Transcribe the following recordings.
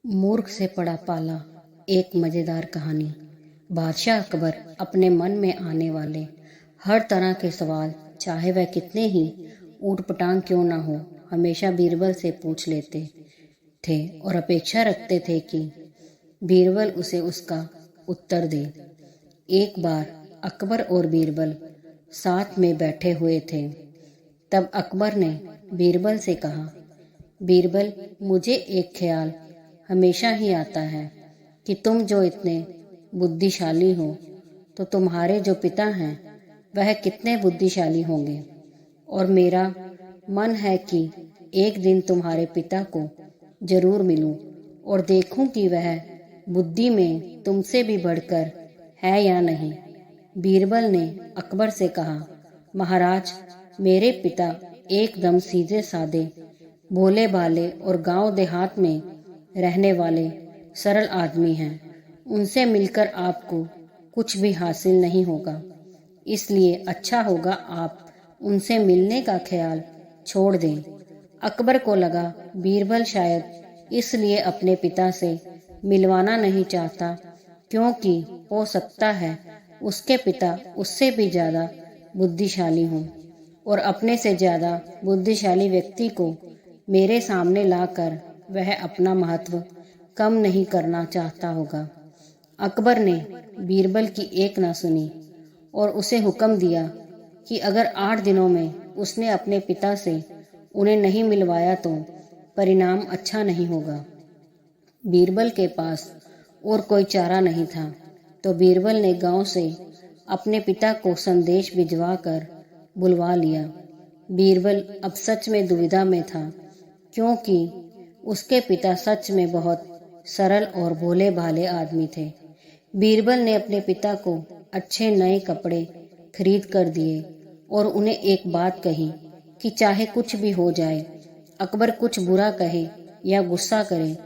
मूर्ख से पड़ा पाला। एक मज़ेदार कहानी। बादशाह अकबर अपने मन में आने वाले हर तरह के सवाल, चाहे वह कितने ही ऊटपटांग क्यों ना हो, हमेशा बीरबल से पूछ लेते थे और अपेक्षा रखते थे कि बीरबल उसे उसका उत्तर दे। एक बार अकबर और बीरबल साथ में बैठे हुए थे। तब अकबर ने बीरबल से कहा, बीरबल, मुझे एक ख्याल हमेशा ही आता है कि तुम जो इतने बुद्धिशाली हो, तो तुम्हारे जो पिता हैं वह कितने बुद्धिशाली होंगे। और मेरा मन है कि एक दिन तुम्हारे पिता को जरूर मिलूं और देखूं कि वह बुद्धि में तुमसे भी बढ़कर है या नहीं। बीरबल ने अकबर से कहा, महाराज, मेरे पिता एकदम सीधे साधे, भोले भाले और गांव देहात में रहने वाले सरल आदमी हैं। उनसे मिलकर आपको कुछ भी हासिल नहीं होगा, इसलिए अच्छा होगा आप उनसे मिलने का ख्याल छोड़ दें। अकबर को लगा बीरबल शायद इसलिए अपने पिता से मिलवाना नहीं चाहता क्योंकि हो सकता है उसके पिता उससे भी ज़्यादा बुद्धिशाली हों और अपने से ज़्यादा बुद्धिशाली व्यक्ति को मेरे सामने लाकर वह अपना महत्व कम नहीं करना चाहता होगा। अकबर ने बीरबल की एक ना सुनी और उसे हुक्म दिया कि अगर 8 दिनों में उसने अपने पिता से उन्हें नहीं मिलवाया तो परिणाम अच्छा नहीं होगा। बीरबल के पास और कोई चारा नहीं था, तो बीरबल ने गांव से अपने पिता को संदेश भिजवा कर बुलवा लिया। बीरबल अब सच में दुविधा में था, क्योंकि उसके पिता सच में बहुत सरल और भोले भाले आदमी थे। बीरबल ने अपने पिता को अच्छे नए कपड़े खरीद कर दिए और उन्हें एक बात कही कि चाहे कुछ भी हो जाए, अकबर कुछ बुरा कहे या गुस्सा करे,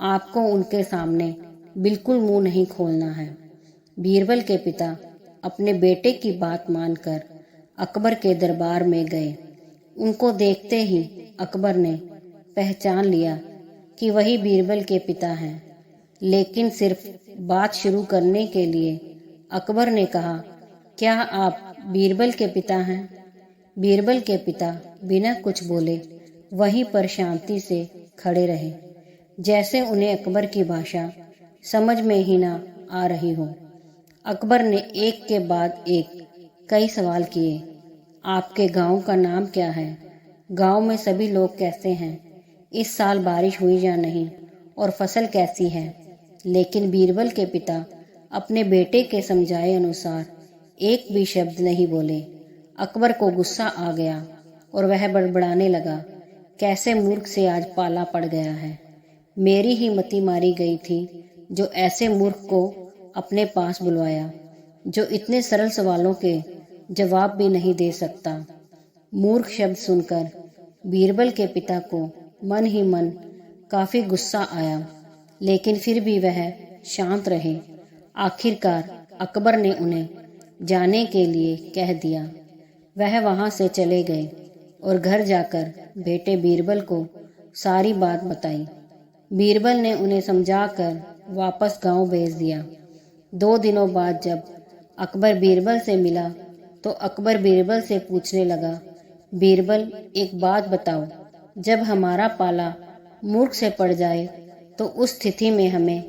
आपको उनके सामने बिल्कुल मुंह नहीं खोलना है। बीरबल के पिता अपने बेटे की बात मानकर अकबर के दरबार में गए। उनको देखते ही अकबर ने पहचान लिया कि वही बीरबल के पिता हैं, लेकिन सिर्फ बात शुरू करने के लिए अकबर ने कहा, क्या आप बीरबल के पिता हैं? बीरबल के पिता बिना कुछ बोले वहीं पर शांति से खड़े रहे, जैसे उन्हें अकबर की भाषा समझ में ही ना आ रही हो। अकबर ने एक के बाद एक कई सवाल किए। आपके गांव का नाम क्या है? गांव में सभी लोग कैसे हैं? इस साल बारिश हुई या नहीं? और फसल कैसी है? लेकिन बीरबल के पिता अपने बेटे के समझाए अनुसार एक भी शब्द नहीं बोले। अकबर को गुस्सा आ गया और वह बड़बड़ाने लगा, कैसे मूर्ख से आज पाला पड़ गया है। मेरी ही मति मारी गई थी जो ऐसे मूर्ख को अपने पास बुलवाया, जो इतने सरल सवालों के जवाब भी नहीं दे सकता। मूर्ख शब्द सुनकर बीरबल के पिता को मन ही मन काफी गुस्सा आया, लेकिन फिर भी वह शांत रहे। आखिरकार अकबर ने उन्हें जाने के लिए कह दिया। वह वहां से चले गए और घर जाकर बेटे बीरबल को सारी बात बताई। बीरबल ने उन्हें समझाकर वापस गांव भेज दिया। 2 दिनों बाद जब अकबर बीरबल से मिला तो अकबर बीरबल से पूछने लगा, बीरबल, एक बात बताओ, जब हमारा पाला मूर्ख से पड़ जाए तो उस स्थिति में हमें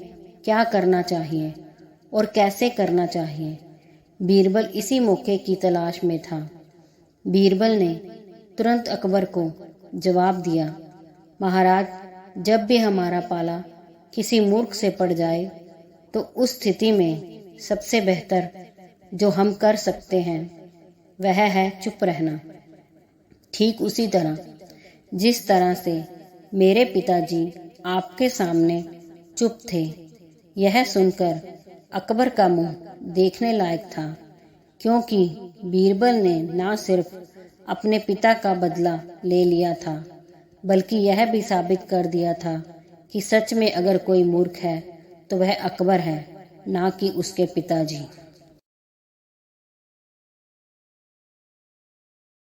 क्या करना चाहिए और कैसे करना चाहिए? बीरबल इसी मौके की तलाश में था। बीरबल ने तुरंत अकबर को जवाब दिया, महाराज, जब भी हमारा पाला किसी मूर्ख से पड़ जाए तो उस स्थिति में सबसे बेहतर जो हम कर सकते हैं वह है चुप रहना। ठीक उसी तरह जिस तरह से मेरे पिताजी आपके सामने चुप थे। यह सुनकर अकबर का मुंह देखने लायक था, क्योंकि बीरबल ने न सिर्फ अपने पिता का बदला ले लिया था, बल्कि यह भी साबित कर दिया था कि सच में अगर कोई मूर्ख है तो वह अकबर है, ना कि उसके पिताजी।